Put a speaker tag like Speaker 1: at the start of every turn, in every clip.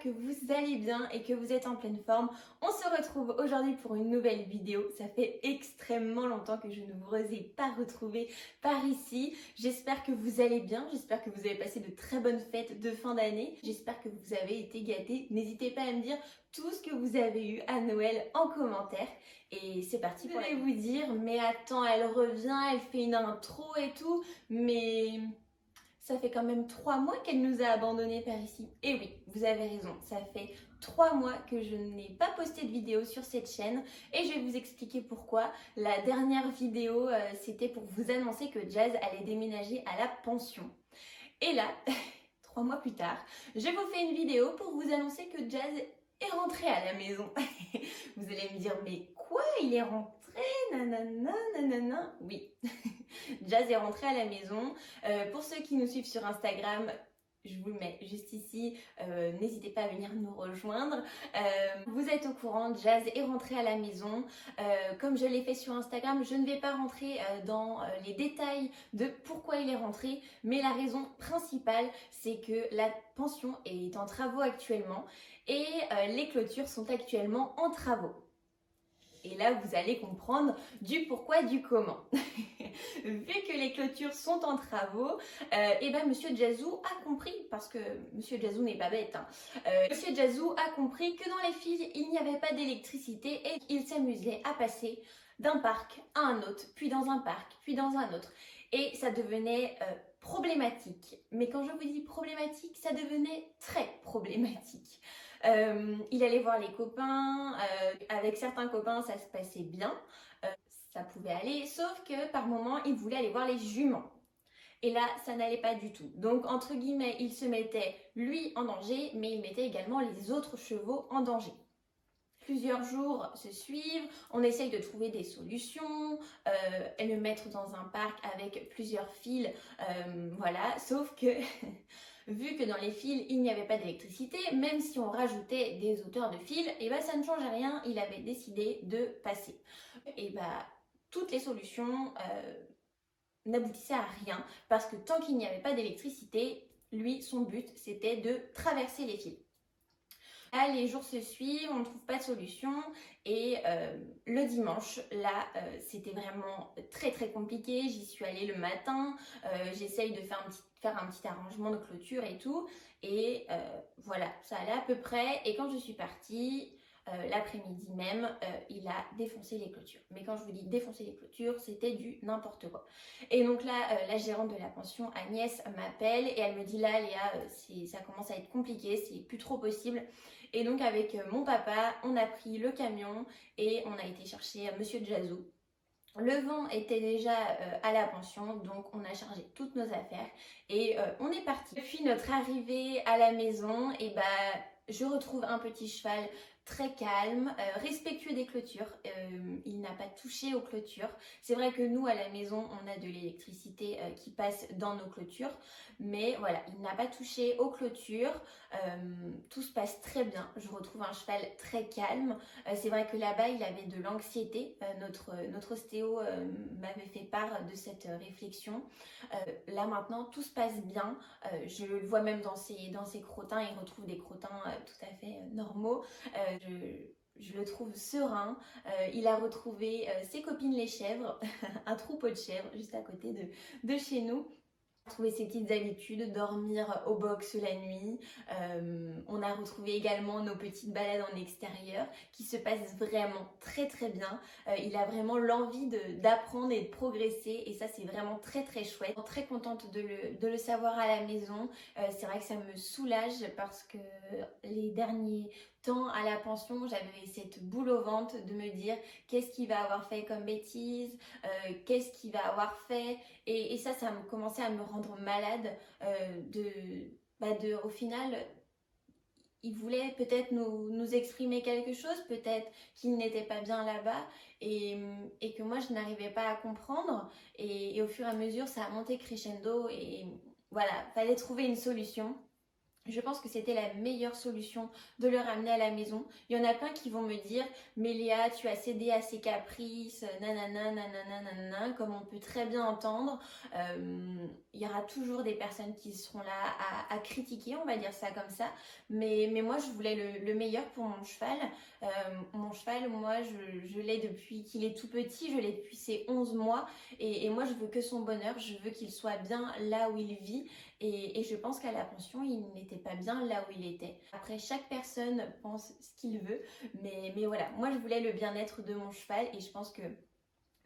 Speaker 1: que vous allez bien et que vous êtes en pleine forme. On se retrouve aujourd'hui pour une nouvelle vidéo. Ça fait extrêmement longtemps que je ne vous ai pas retrouvée par ici. J'espère que vous allez bien, j'espère que vous avez passé de très bonnes fêtes de fin d'année. J'espère que vous avez été gâtés. N'hésitez pas à me dire tout ce que vous avez eu à Noël en commentaire. Et c'est parti pour vous dire, mais attends, elle revient, elle fait une intro et tout, mais... ça fait quand même 3 mois qu'elle nous a abandonnés par ici. Et oui, vous avez raison, ça fait 3 mois que je n'ai pas posté de vidéo sur cette chaîne et je vais vous expliquer pourquoi. La dernière vidéo, c'était pour vous annoncer que Jazz allait déménager à la pension. Et là, 3 mois plus tard, je vous fais une vidéo pour vous annoncer que Jazz est rentré à la maison. Vous allez me dire, mais quoi, il est rentré? Nanana, nanana. Oui, Jazz est rentré à la maison. Pour ceux qui nous suivent sur Instagram, je vous le mets juste ici, n'hésitez pas à venir nous rejoindre. Vous êtes au courant, Jazz est rentré à la maison. Comme je l'ai fait sur Instagram, je ne vais pas rentrer dans les détails de pourquoi il est rentré, mais la raison principale, c'est que la pension est en travaux actuellement et les clôtures sont actuellement en travaux. Et là, vous allez comprendre du pourquoi, du comment. Vu que les clôtures sont en travaux, et ben Monsieur Jazou a compris, parce que Monsieur Jazou n'est pas bête, hein, Monsieur Jazou a compris que dans les fils, il n'y avait pas d'électricité et qu'il s'amusait à passer d'un parc à un autre, puis dans un parc, puis dans un autre. Et ça devenait problématique. Mais quand je vous dis problématique, ça devenait très problématique. Il allait voir les copains, avec certains copains ça se passait bien, ça pouvait aller, sauf que par moment il voulait aller voir les juments. Et là, ça n'allait pas du tout. Donc, entre guillemets, il se mettait lui en danger, mais il mettait également les autres chevaux en danger. Plusieurs jours se suivent, on essaye de trouver des solutions, et le mettre dans un parc avec plusieurs fils, voilà, sauf que... vu que dans les fils, il n'y avait pas d'électricité, même si on rajoutait des hauteurs de fils, et ben ça ne changeait rien, il avait décidé de passer. Et ben toutes les solutions n'aboutissaient à rien, parce que tant qu'il n'y avait pas d'électricité, lui, son but, c'était de traverser les fils. Là, les jours se suivent, on ne trouve pas de solution et le dimanche, là, c'était vraiment très très compliqué. J'y suis allée le matin, j'essaye de faire un petit arrangement de clôture et tout. Et voilà, ça allait à peu près. Et quand je suis partie, l'après-midi même, il a défoncé les clôtures. Mais quand je vous dis défoncer les clôtures, c'était du n'importe quoi. Et donc là, la gérante de la pension, Agnès, m'appelle et elle me dit là, Léa, ça commence à être compliqué, c'est plus trop possible. Et donc avec mon papa, on a pris le camion et on a été chercher Monsieur Jazou. Le vent était déjà à la pension, donc on a chargé toutes nos affaires et on est parti. Depuis notre arrivée à la maison, et bah, je retrouve un petit cheval très calme, respectueux des clôtures. Il n'a pas touché aux clôtures. C'est vrai que nous, à la maison, on a de l'électricité qui passe dans nos clôtures. Mais voilà, il n'a pas touché aux clôtures. Tout se passe très bien. Je retrouve un cheval très calme. C'est vrai que là-bas, il avait de l'anxiété. Notre ostéo m'avait fait part de cette réflexion. Là maintenant, tout se passe bien. Je le vois même dans ses crottins. Il retrouve des crottins tout à fait normaux. Je le trouve serein. Il a retrouvé ses copines les chèvres, un troupeau de chèvres juste à côté de chez nous. Trouver ses petites habitudes, dormir au box la nuit. On a retrouvé également nos petites balades en extérieur qui se passent vraiment très très bien. Il a vraiment l'envie d'apprendre et de progresser et ça c'est vraiment très très chouette. Très contente de le savoir à la maison. C'est vrai que ça me soulage parce que les derniers temps à la pension, j'avais cette boule au ventre de me dire qu'est-ce qu'il va avoir fait comme bêtise, qu'est-ce qu'il va avoir fait et ça me commençait à me rendre malade au final il voulait peut-être nous exprimer quelque chose, peut-être qu'il n'était pas bien là-bas et que moi je n'arrivais pas à comprendre et au fur et à mesure ça a monté crescendo et voilà, fallait trouver une solution. Je pense que c'était la meilleure solution de le ramener à la maison. Il y en a plein qui vont me dire mais Léa, tu as cédé à ses caprices, nanana, nanana, nanana, comme on peut très bien entendre. Il y aura toujours des personnes qui seront là à critiquer, on va dire ça comme ça. Mais moi, je voulais le meilleur pour mon cheval. Mon cheval, moi, je l'ai depuis qu'il est tout petit, je l'ai depuis ses 11 mois. Et moi, je veux que son bonheur, je veux qu'il soit bien là où il vit. Et je pense qu'à la pension, il n'était pas bien là où il était. Après, chaque personne pense ce qu'il veut, mais voilà, moi je voulais le bien-être de mon cheval et je pense que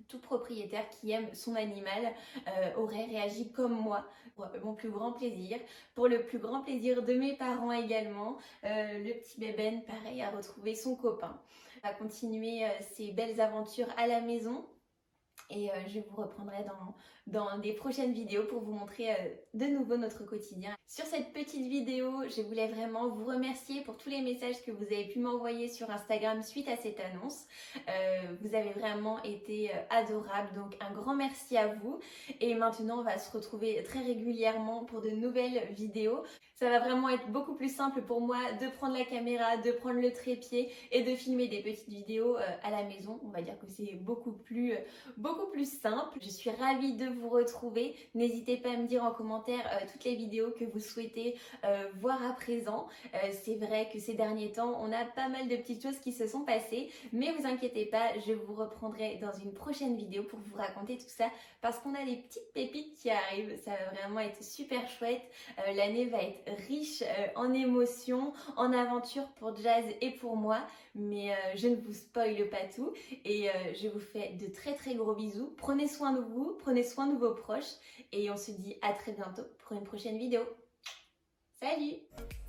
Speaker 1: tout propriétaire qui aime son animal aurait réagi comme moi, pour mon plus grand plaisir, pour le plus grand plaisir de mes parents également. Le petit bébène, pareil, a retrouvé son copain, a continué ses belles aventures à la maison. Et je vous reprendrai dans des prochaines vidéos pour vous montrer de nouveau notre quotidien. Sur cette petite vidéo, je voulais vraiment vous remercier pour tous les messages que vous avez pu m'envoyer sur Instagram suite à cette annonce. Vous avez vraiment été adorables, donc un grand merci à vous. Et maintenant, on va se retrouver très régulièrement pour de nouvelles vidéos. Ça va vraiment être beaucoup plus simple pour moi de prendre la caméra, de prendre le trépied et de filmer des petites vidéos à la maison. On va dire que c'est beaucoup plus simple. Je suis ravie de vous retrouver. N'hésitez pas à me dire en commentaire toutes les vidéos que vous souhaitez voir à présent. C'est vrai que ces derniers temps, on a pas mal de petites choses qui se sont passées, mais vous inquiétez pas, je vous reprendrai dans une prochaine vidéo pour vous raconter tout ça parce qu'on a des petites pépites qui arrivent. Ça va vraiment être super chouette. L'année va être riche en émotions, en aventures pour Jazz et pour moi, mais je ne vous spoile pas tout et je vous fais de très très gros bisous. Prenez soin de vous, prenez soin de vos proches et on se dit à très bientôt pour une prochaine vidéo. Salut!